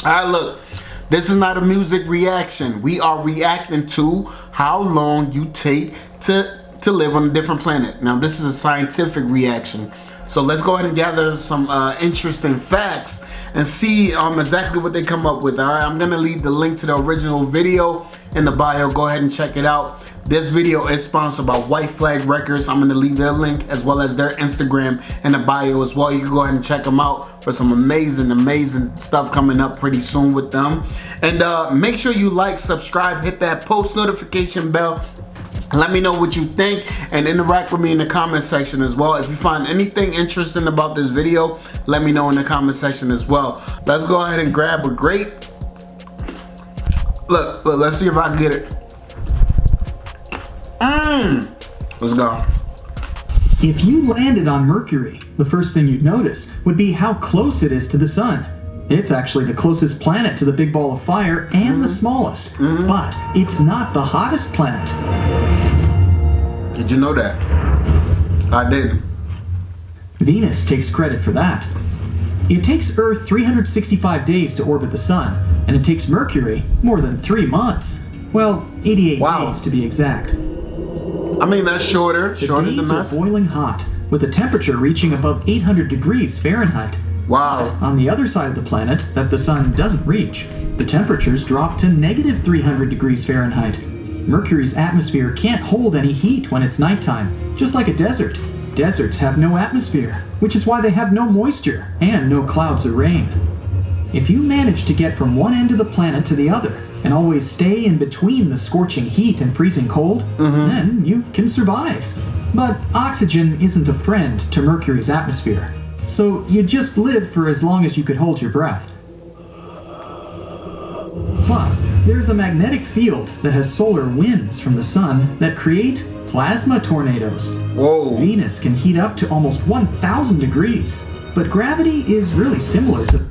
Alright, look. This is not a music reaction. We are reacting to how long you take to live on a different planet. Now, this is a scientific reaction. So let's go ahead and gather some interesting facts and see exactly what they come up with. All right, I'm gonna leave the link to the original video in the bio. Go ahead and check it out. This video is sponsored by White Flag Records. I'm gonna leave their link as well as their Instagram in the bio as well. You can go ahead and check them out for some amazing stuff coming up pretty soon with them. And make sure you like, subscribe, hit that post notification bell. Let me know what you think and interact with me in the comment section as well. If you find anything interesting about this video, let me know in the comment section as well. Let's go ahead and grab a grape. Look, let's see if I can get it. Let's go. If you landed on Mercury, the first thing you'd notice would be how close it is to the sun. It's actually the closest planet to the big ball of fire and the smallest, but it's not the hottest planet. Did you know that? I didn't. Venus takes credit for that. It takes Earth 365 days to orbit the sun, and it takes Mercury more than 3 months. Well, 88 days to be exact. I mean, that's shorter the than days us. are boiling hot, with a temperature reaching above 800 degrees Fahrenheit. Wow. On the other side of the planet that the sun doesn't reach, the temperatures drop to negative 300 degrees Fahrenheit. Mercury's atmosphere can't hold any heat when it's nighttime, just like a desert. Deserts have no atmosphere, which is why they have no moisture and no clouds or rain. If you manage to get from one end of the planet to the other, and always stay in between the scorching heat and freezing cold, then you can survive. But oxygen isn't a friend to Mercury's atmosphere, so you just live for as long as you could hold your breath. Plus, there's a magnetic field that has solar winds from the sun that create plasma tornadoes. Whoa. Venus can heat up to almost 1,000 degrees, but gravity is really similar to...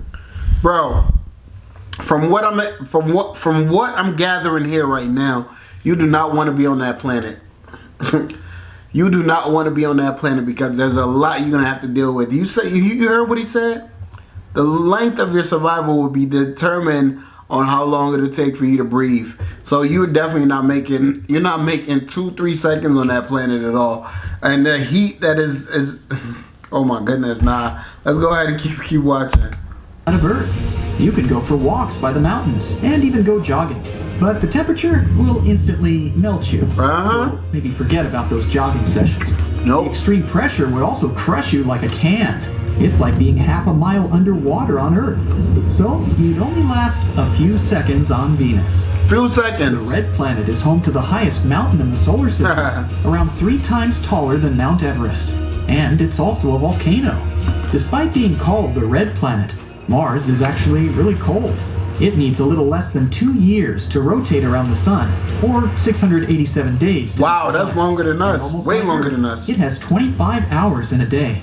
Bro, from what I'm gathering here right now, you do not want to be on that planet. You do not want to be on that planet because there's a lot you're gonna have to deal with. You heard what he said? The length of your survival will be determined on how long it'll take for you to breathe. So you're definitely not making 2-3 seconds on that planet at all. And the heat that is oh my goodness, nah. Let's go ahead and keep watching. Out of Earth. You can go for walks by the mountains and even go jogging, but the temperature will instantly melt you. So maybe forget about those jogging sessions. Nope. The extreme pressure would also crush you like a can. It's like being half a mile underwater on Earth. So you'd only last a few seconds on Venus. Few seconds. The red planet is home to the highest mountain in the solar system, around 3 times taller than Mount Everest. And it's also a volcano. Despite being called the red planet, Mars is actually really cold. It needs a little less than 2 years to rotate around the sun, or 687 days. Wow, that's longer than us. Way longer than us. It has 25 hours in a day.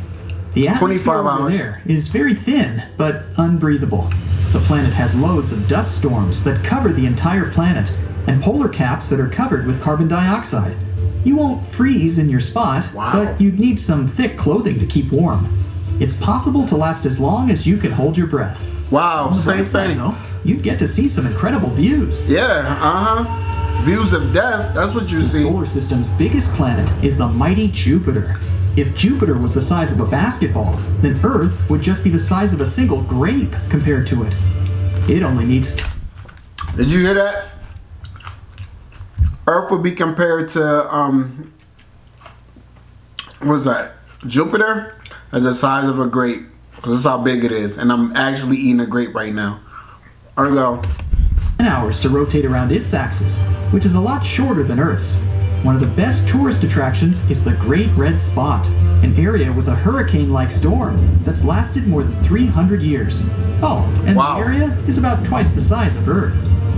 The atmosphere over there is very thin, but unbreathable. The planet has loads of dust storms that cover the entire planet, and polar caps that are covered with carbon dioxide. You won't freeze in your spot, but you'd need some thick clothing to keep warm. It's possible to last as long as you can hold your breath. Wow, same thing. Though, you'd get to see some incredible views. Yeah, views of death, that's what you see. The solar system's biggest planet is the mighty Jupiter. If Jupiter was the size of a basketball, then Earth would just be the size of a single grape compared to it. It only needs... Did you hear that? Earth would be compared to, what's that? Jupiter as the size of a grape. Because that's how big it is. And I'm actually eating a grape right now. There we go. 10 hours to rotate around its axis, which is a lot shorter than Earth's. One of the best tourist attractions is the Great Red Spot, an area with a hurricane-like storm that's lasted more than 300 years. Oh, and the area is about twice the size of Earth.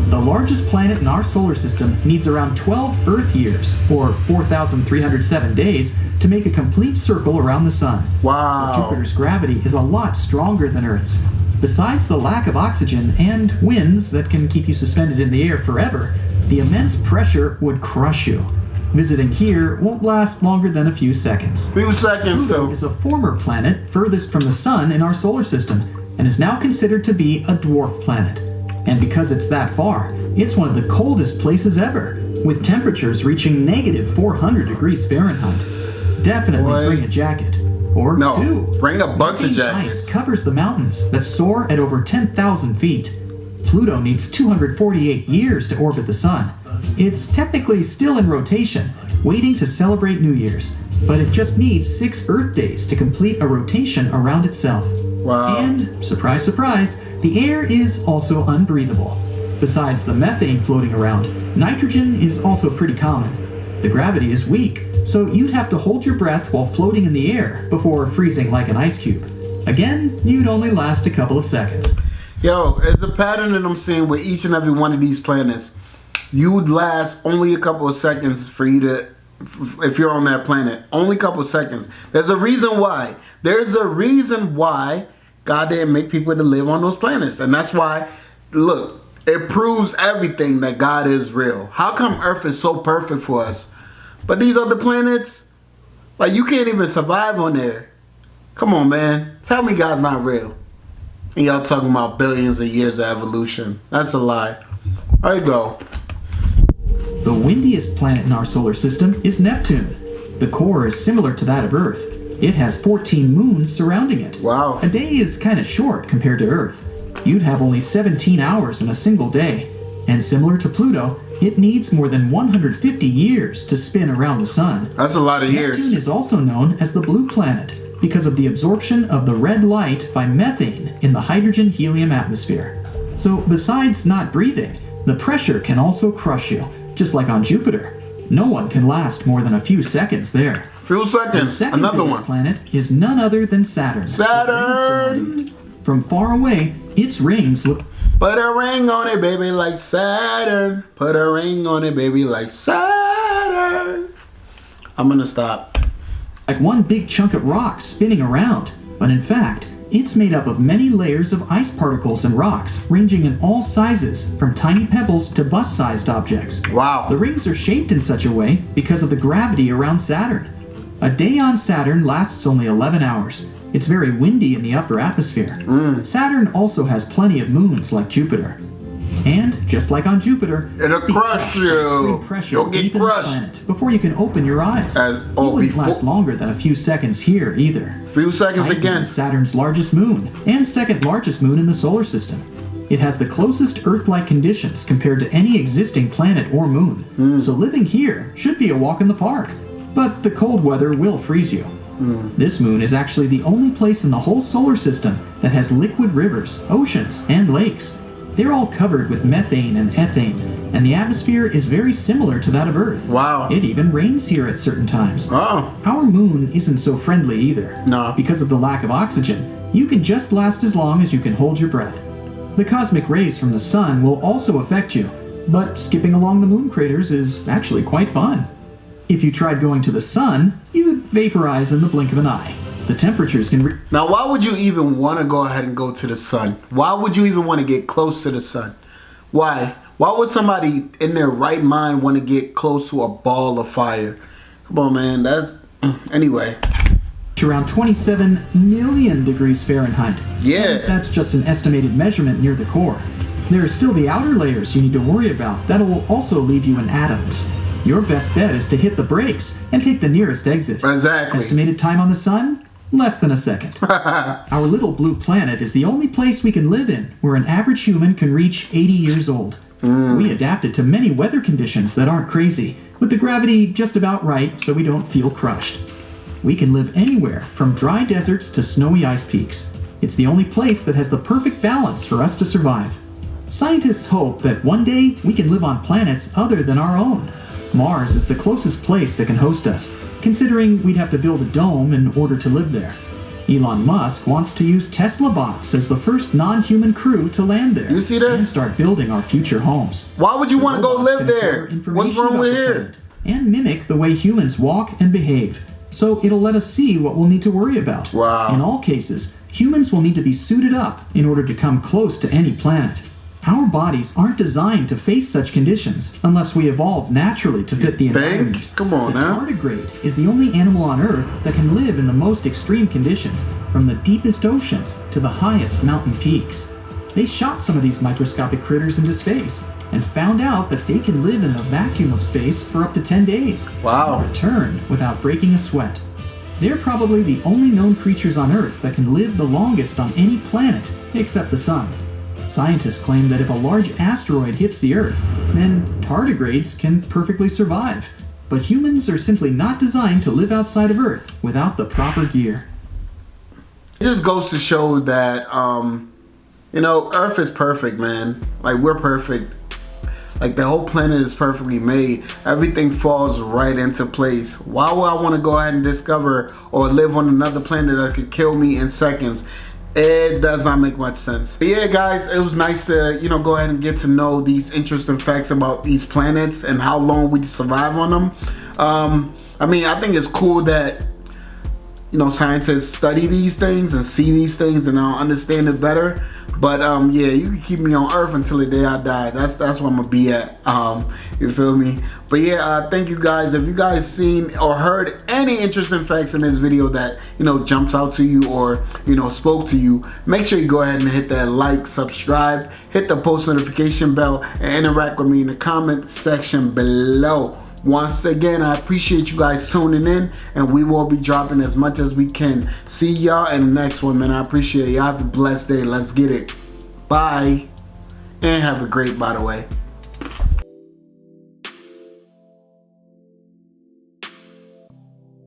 The largest planet in our solar system needs around 12 Earth years, or 4,307 days, to make a complete circle around the sun. Wow. But Jupiter's gravity is a lot stronger than Earth's. Besides the lack of oxygen and winds that can keep you suspended in the air forever, the immense pressure would crush you. Visiting here won't last longer than a few seconds. Few seconds, Pluto is a former planet furthest from the sun in our solar system. and is now considered to be a dwarf planet. And because it's that far, it's one of the coldest places ever, with temperatures reaching negative 400 degrees Fahrenheit. Definitely bring a jacket. Or two. Bring a bunch of Methane jackets. ice covers the mountains that soar at over 10,000 feet. Pluto needs 248 years to orbit the Sun. It's technically still in rotation, waiting to celebrate New Year's, but it just needs 6 Earth days to complete a rotation around itself. Wow. And, surprise, surprise, the air is also unbreathable. Besides the methane floating around, nitrogen is also pretty common. The gravity is weak, so you'd have to hold your breath while floating in the air before freezing like an ice cube. Again, you'd only last a couple of seconds. Yo, there's a pattern that I'm seeing with each and every one of these planets. You would last only a couple of seconds for you to, if you're on that planet. Only a couple of seconds. There's a reason why. There's a reason why God didn't make people to live on those planets. And that's why, look, it proves everything that God is real. How come Earth is so perfect for us? But these other planets, like, you can't even survive on there. Come on, man. Tell me God's not real. And y'all talking about billions of years of evolution. That's a lie. There you go. The windiest planet in our solar system is Neptune. The core is similar to that of Earth. It has 14 moons surrounding it. Wow. A day is kind of short compared to Earth. You'd have only 17 hours in a single day. And similar to Pluto, it needs more than 150 years to spin around the Sun. That's a lot of years. Neptune is also known as the blue planet because of the absorption of the red light by methane in the hydrogen-helium atmosphere. So besides not breathing, the pressure can also crush you, just like on Jupiter. No one can last more than a few seconds there. Few The seconds. second Another biggest one. planet is none other than Saturn. Saturn. From far away, its rings look Put a ring on it, baby, like Saturn. Put a ring on it, baby, like Saturn. I'm gonna stop. like one big chunk of rock spinning around, but in fact, it's made up of many layers of ice particles and rocks, ranging in all sizes, from tiny pebbles to bus-sized objects. Wow. The rings are shaped in such a way because of the gravity around Saturn. A day on Saturn lasts only 11 hours. It's very windy in the upper atmosphere. Saturn also has plenty of moons like Jupiter. And, just like on Jupiter, It'll crush you. Pressure You'll get deep in the crushed. planet before you can open your eyes. As- You oh, wouldn't before- last longer than a few seconds here either. Few seconds Titan again. is Saturn's largest moon and second largest moon in the solar system. It has the closest Earth-like conditions compared to any existing planet or moon, so living here should be a walk in the park. But the cold weather will freeze you. This moon is actually the only place in the whole solar system that has liquid rivers, oceans, and lakes. They're all covered with methane and ethane, and the atmosphere is very similar to that of Earth. Wow. It even rains here at certain times. Oh. Our moon isn't so friendly either. No. Because of the lack of oxygen, you can just last as long as you can hold your breath. The cosmic rays from the sun will also affect you, but skipping along the moon craters is actually quite fun. If you tried going to the sun, you'd vaporize in the blink of an eye. The temperatures can Now, why would you even want to go ahead and go to the sun? Why would you even want to get close to the sun? Why? Why would somebody in their right mind want to get close to a ball of fire? Come on, man. That's... Anyway. around 27 million degrees Fahrenheit. Yeah. And that's just an estimated measurement near the core. There are still the outer layers you need to worry about that'll also leave you in atoms. Your best bet is to hit the brakes and take the nearest exit. Exactly. Estimated time on the sun? Less than a second. Our little blue planet is the only place we can live in where an average human can reach 80 years old. We adapted to many weather conditions that aren't crazy, with the gravity just about right so we don't feel crushed. We can live anywhere, from dry deserts to snowy ice peaks. It's the only place that has the perfect balance for us to survive. Scientists hope that one day we can live on planets other than our own. Mars is the closest place that can host us, considering we'd have to build a dome in order to live there. Elon Musk wants to use Tesla bots as the first non-human crew to land there. You see this? And start building our future homes. Why would you The want to go robots live can there? acquire information What's wrong about with the here? planet and mimic the way humans walk and behave. So it'll let us see what we'll need to worry about. Wow. In all cases, humans will need to be suited up in order to come close to any planet. Our bodies aren't designed to face such conditions unless we evolve naturally to fit the environment. Come on the now. tardigrade is the only animal on Earth that can live in the most extreme conditions, from the deepest oceans to the highest mountain peaks. They shot some of these microscopic critters into space and found out that they can live in the vacuum of space for up to 10 days. Wow. And return without breaking a sweat. They're probably the only known creatures on Earth that can live the longest on any planet except the Sun. Scientists claim that if a large asteroid hits the Earth, then tardigrades can perfectly survive. But humans are simply not designed to live outside of Earth without the proper gear. It just goes to show that, you know, Earth is perfect, man. Like, we're perfect. Like, the whole planet is perfectly made. Everything falls right into place. Why would I want to go ahead and discover or live on another planet that could kill me in seconds? It does not make much sense. But yeah, guys, it was nice to, you know, go ahead and get to know these interesting facts about these planets and how long we survive on them. I mean, I think it's cool that, you know, scientists study these things and see these things and understand it better. But yeah, you can keep me on Earth until the day I die. That's where I'm gonna be at. You feel me? But yeah, thank you guys. If you guys seen or heard any interesting facts in this video that, you know, jumps out to you or, you know, spoke to you, make sure you go ahead and hit that like, subscribe, hit the post notification bell, and interact with me in the comment section below. Once again, I appreciate you guys tuning in, and we will be dropping as much as we can. See y'all in the next one, man. I appreciate y'all. Have a blessed day. Let's get it. Bye. And have a great, by the way.